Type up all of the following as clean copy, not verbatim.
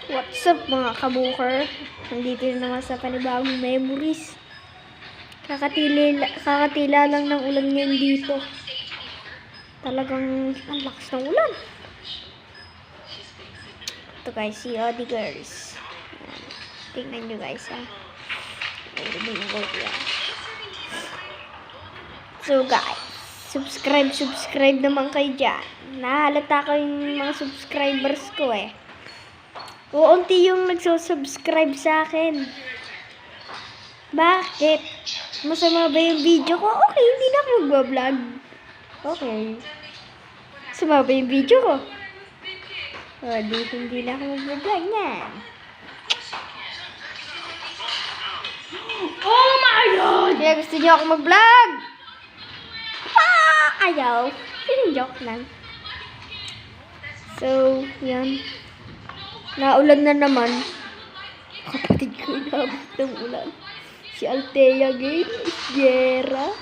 What's up mga kabuker? Nandito na naman sa panibagong memories. Kakatila lang ng ulan ngayon dito. Talagang ang lakas ng ulan. Ito guys, si Odi Girls. Tingnan nyo guys ha. So guys, subscribe naman kayo dyan. Nahalata ko yung mga subscribers ko eh. Unti yung nagsusubscribe sa akin. Bakit? Masama ba yung video ko? Okay, hindi na ako mag-vlog. Okay. Masama ba yung video ko? Hindi na ako mag-vlog yan. Oh my God! Kaya gusto niyo ako mag-vlog? Ayaw. Joke lang. So, yan. Naulan na naman. Kapatid ko inabot ng ulan. Si Althea Guerra.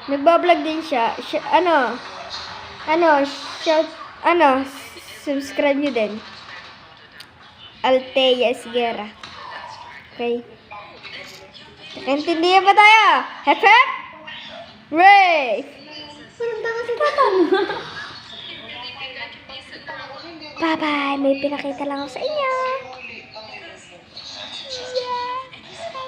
Nagbablog din siya. Subscribe nyo din. Althea Guerra. Okay. Nakaintindihan ba tayo? Hep hep! Ray! Punta ka si Tatang. Bye-bye! May pinakita lang ako sa inyo.